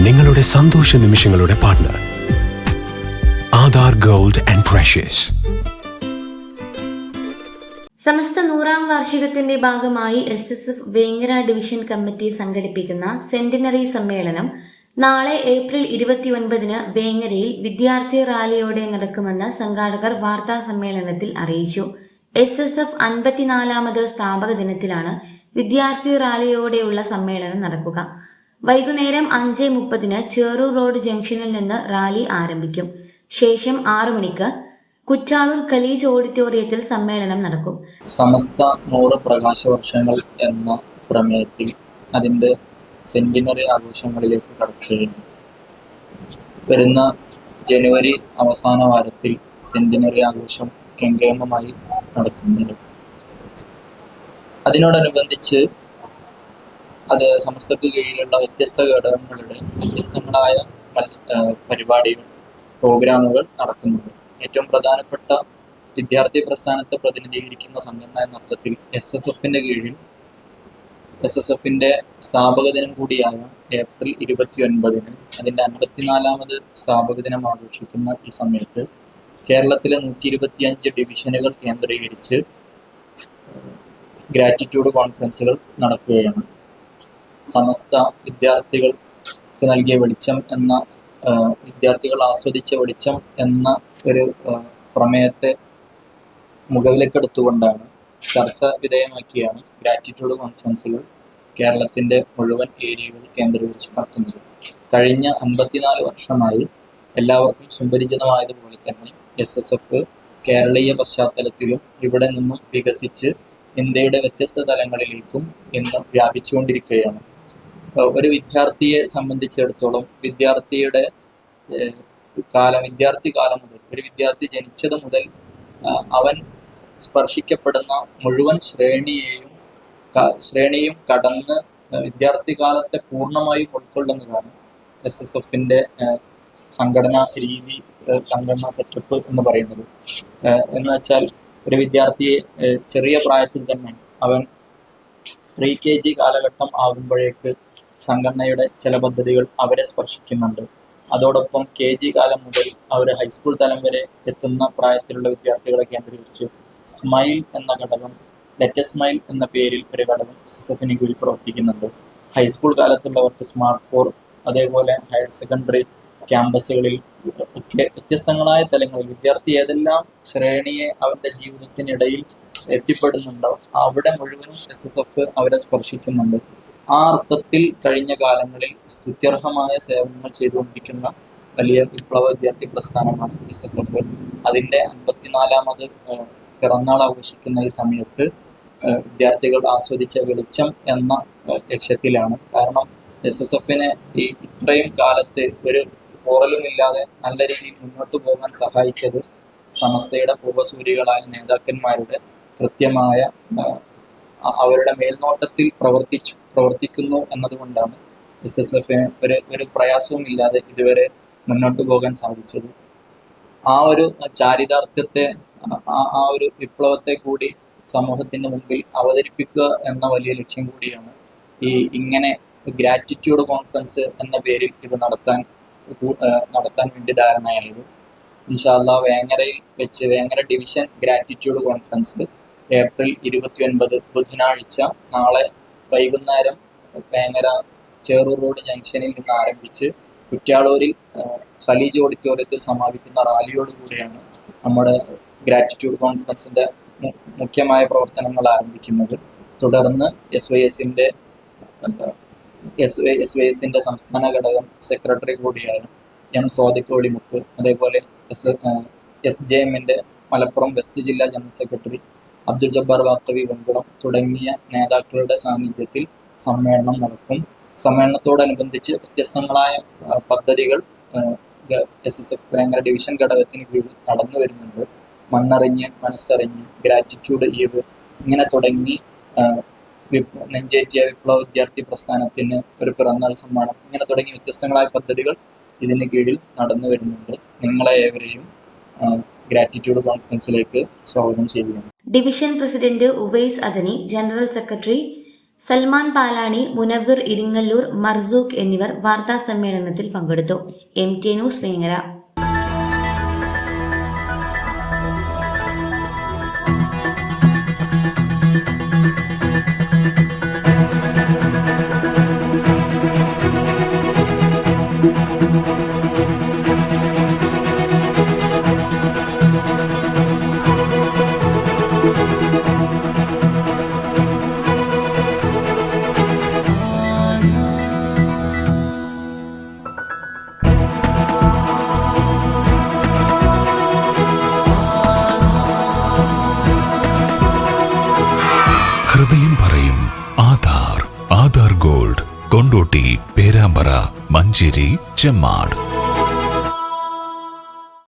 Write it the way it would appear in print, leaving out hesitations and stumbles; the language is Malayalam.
നിങ്ങളുടെ സന്തോഷ നിമിഷങ്ങളുടെ partner Aadhaar gold and precious. സമസ്ത 100ാം വാർഷികത്തിന്റെ ഭാഗമായി SSF വേങ്ങര ഡിവിഷൻ കമ്മിറ്റി സംഘടിപ്പിക്കുന്ന സെന്റിനറി സമ്മേളനം നാളെ ഏപ്രിൽ 29-ന് വേങ്ങരയിൽ വിദ്യാർത്ഥി റാലിയോടെ നടക്കുമെന്ന് സംഘാടകർ വാർത്താ സമ്മേളനത്തിൽ അറിയിച്ചു. SSF 54ാമത് സ്ഥാപക ദിനത്തിലാണ് വിദ്യാർത്ഥി റാലിയോടെയുള്ള സമ്മേളനം നടക്കുക. വൈകുന്നേരം 5:30-ന് ചേറൂർ റോഡ് ജംഗ്ഷനിൽ നിന്ന് റാലി ആരംഭിക്കും. ശേഷം 6 മണിക്ക് കുറ്റാളൂർ കലീജ് ഓഡിറ്റോറിയത്തിൽ സമ്മേളനം നടക്കും. സമസ്ത 100 പ്രകാശവർഷങ്ങൾ എന്ന പ്രമേയത്തിൽ അതിൻ്റെ സെന്റിനറി ആഘോഷങ്ങളിലേക്ക് കടക്കുകയാണ്. വരുന്ന ജനുവരി അവസാന വാരത്തിൽ സെന്റിനറി ആഘോഷം കെങ്കേമമായി നടക്കുന്നുണ്ട്. അതിനോടനുബന്ധിച്ച് അത് സമസ്തക്ക് കീഴിലുള്ള വ്യത്യസ്ത ഘടകങ്ങളുടെ വ്യത്യസ്തങ്ങളായ പരിപാടികൾ, പ്രോഗ്രാമുകൾ നടക്കുന്നുണ്ട്. ഏറ്റവും പ്രധാനപ്പെട്ട വിദ്യാർത്ഥി പ്രസ്ഥാനത്തെ പ്രതിനിധീകരിക്കുന്ന സംഘടന എന്ന അർത്ഥത്തിൽ SSFന്റെ കീഴിൽ SSFന്റെ സ്ഥാപക ദിനം കൂടിയായ ഏപ്രിൽ 29-ന് അതിൻ്റെ 54ാമത് സ്ഥാപക ദിനം ആഘോഷിക്കുന്ന ഈ സമയത്ത് കേരളത്തിലെ 125 ഡിവിഷനുകൾ കേന്ദ്രീകരിച്ച് ഗ്രാറ്റിറ്റ്യൂഡ് കോൺഫറൻസുകൾ നടക്കുകയാണ്. സമസ്ത വിദ്യാർത്ഥികൾക്ക് നൽകിയ വെളിച്ചം എന്ന വിദ്യാർത്ഥികൾ ആസ്വദിച്ച വെളിച്ചം എന്ന ഒരു പ്രമേയത്തെ മുഖവിലക്കെടുത്തുകൊണ്ടാണ് ചർച്ച വിധേയമാക്കിയാണ് ഗ്രാറ്റിറ്റ്യൂഡ് കോൺഫറൻസുകൾ കേരളത്തിൻ്റെ മുഴുവൻ ഏരിയകൾ കേന്ദ്രീകരിച്ച് നടത്തുന്നത്. കഴിഞ്ഞ 54 വർഷമായി എല്ലാവർക്കും സുപരിചിതമായതുപോലെ തന്നെ SSF കേരളീയ പശ്ചാത്തലത്തിലും ഇവിടെ നിന്നും വികസിച്ച് ഇന്ത്യയുടെ വ്യത്യസ്ത തലങ്ങളിലേക്കും ഇന്ന് വ്യാപിച്ചുകൊണ്ടിരിക്കുകയാണ്. ഒരു വിദ്യാർത്ഥിയെ സംബന്ധിച്ചിടത്തോളം വിദ്യാർത്ഥി കാലം മുതൽ, ഒരു വിദ്യാർത്ഥി ജനിച്ചത് മുതൽ അവൻ സ്പർശിക്കപ്പെടുന്ന മുഴുവൻ ശ്രേണിയും കടന്ന് വിദ്യാർത്ഥി കാലത്തെ പൂർണ്ണമായും ഉൾക്കൊള്ളുന്നതാണ് SSFന്റെ സംഘടനാ രീതി, സംഘടനാ സെറ്റപ്പ് എന്ന് പറയുന്നത്. എന്ന് വെച്ചാൽ ഒരു വിദ്യാർത്ഥിയെ ചെറിയ പ്രായത്തിൽ തന്നെ അവൻ pre-KG കാലഘട്ടം ആകുമ്പോഴേക്ക് സംഘടനയുടെ ചില പദ്ധതികൾ അവരെ സ്പർശിക്കുന്നുണ്ട്. അതോടൊപ്പം KG കാലം മുതൽ അവർ ഹൈസ്കൂൾ തലം വരെ എത്തുന്ന പ്രായത്തിലുള്ള വിദ്യാർത്ഥികളെ കേന്ദ്രീകരിച്ച് സ്മൈൽ എന്ന ഘടകം, ലെറ്റ് സ്മൈൽ എന്ന പേരിൽ ഒരു ഘടകം SSFന് കീഴിൽ പ്രവർത്തിക്കുന്നുണ്ട്. ഹൈസ്കൂൾ കാലത്തുള്ളവർക്ക് സ്മാർട്ട് കോർ, അതേപോലെ ഹയർ സെക്കൻഡറി ക്യാമ്പസുകളിൽ ഒക്കെ വ്യത്യസ്തങ്ങളായ തലങ്ങളിൽ വിദ്യാർത്ഥി ഏതെല്ലാം ശ്രേണിയെ അവരുടെ ജീവിതത്തിനിടയിൽ എത്തിപ്പെടുന്നുണ്ടോ അവിടെ മുഴുവനും SSF അവരെ സ്പർശിക്കുന്നുണ്ട്. ആ അർത്ഥത്തിൽ കഴിഞ്ഞ കാലങ്ങളിൽ സ്തുത്യർഹമായ സേവനങ്ങൾ ചെയ്തുകൊണ്ടിരിക്കുന്ന വലിയ വിപ്ലവ വിദ്യാർത്ഥി പ്രസ്ഥാനമാണ് SSF. അതിൻ്റെ 54ാമത് പിറന്നാൾ ആഘോഷിക്കുന്ന ഈ സമയത്ത് വിദ്യാർത്ഥികൾ ആസ്വദിച്ച വെളിച്ചം എന്ന ലക്ഷ്യത്തിലാണ്. കാരണം SSFനെ ഈ ഇത്രയും കാലത്ത് ഒരു പോറലുമില്ലാതെ നല്ല രീതിയിൽ മുന്നോട്ട് പോകാൻ സഹായിച്ചത് സമസ്തയുടെ പൂർവ്വസൂരികളായ നേതാക്കന്മാരുടെ കൃത്യമായ അവരുടെ മേൽനോട്ടത്തിൽ പ്രവർത്തിക്കുന്നു എന്നതുകൊണ്ടാണ് SSFന് ഒരു പ്രയാസവും ഇല്ലാതെ ഇതുവരെ മുന്നോട്ട് പോകാൻ സാധിച്ചത്. ആ ഒരു ചാരിതാർത്ഥ്യത്തെ, ആ ഒരു വിപ്ലവത്തെ കൂടി സമൂഹത്തിന് മുമ്പിൽ അവതരിപ്പിക്കുക എന്ന വലിയ ലക്ഷ്യം കൂടിയാണ് ഇങ്ങനെ ഗ്രാറ്റിറ്റ്യൂഡ് കോൺഫറൻസ് എന്ന പേരിൽ ഇത് നടത്താൻ വേണ്ടി ധാരണയായത്. ഇൻഷാ അല്ലാഹ് വേങ്ങരയിൽ വെച്ച് Vengara division gratitude conference April 29 ബുധനാഴ്ച നാളെ വൈകുന്നേരം വേങ്ങര ചേറൂർ റോഡ് ജംഗ്ഷനിൽ നിന്ന് ആരംഭിച്ച് കുറ്റാളൂരിൽ ഖലീജ് ഓഡിറ്റോറിയത്തിൽ സമാപിക്കുന്ന റാലിയോടുകൂടിയാണ് നമ്മുടെ ഗ്രാറ്റിറ്റ്യൂഡ് കോൺഫറൻസിൻ്റെ മുഖ്യമായ പ്രവർത്തനങ്ങൾ ആരംഭിക്കുന്നത്. തുടർന്ന് SYSന്റെ സംസ്ഥാന ഘടകം സെക്രട്ടറി കൂടിയായ സ്വാദിഖ് ഒളിമുക്ക്, അതേപോലെ SJMന്റെ മലപ്പുറം വെസ്റ്റ് ജില്ലാ ജനറൽ സെക്രട്ടറി അബ്ദുൽ ജബ്ബാർ വാക്കവി വെങ്കുളം തുടങ്ങിയ നേതാക്കളുടെ സാന്നിധ്യത്തിൽ സമ്മേളനം നടക്കും. സമ്മേളനത്തോടനുബന്ധിച്ച് വ്യത്യസ്തങ്ങളായ പദ്ധതികൾ SSF വേങ്ങര ഡിവിഷൻ ഘടകത്തിന് കീഴിൽ നടന്നു വരുന്നുണ്ട്. മണ്ണറിഞ്ഞ് മനസ്സറിഞ്ഞ്, ഗ്രാറ്റിറ്റ്യൂഡ് ഈവ്, ഇങ്ങനെ തുടങ്ങി നെഞ്ചേറ്റിയ വിപ്ലവ വിദ്യാർത്ഥി പ്രസ്ഥാനത്തിന് ഒരു പിറന്നാൾ സമ്മാനം, ഇങ്ങനെ തുടങ്ങി വ്യത്യസ്തങ്ങളായ പദ്ധതികൾ ഇതിന് കീഴിൽ നടന്നു വരുന്നുണ്ട്. നിങ്ങളെ ഏവരെയും ഗ്രാറ്റിറ്റ്യൂഡ് കോൺഫറൻസിലേക്ക് സ്വാഗതം ചെയ്യുന്നു. Division president Uvais Adani, general secretary Salman Palani, Munavvir Iringallur, Marzooq എന്നിവർ വാർത്താ സമ്മേളനത്തിൽ പങ്കെടുത്തു. MT news Vengara. ഹൃദയം പറയും ആധാർ ഗോൾഡ്, കൊണ്ടോട്ടി, പേരാമ്പ്ര, മഞ്ചേരി, ചെമ്മാട്.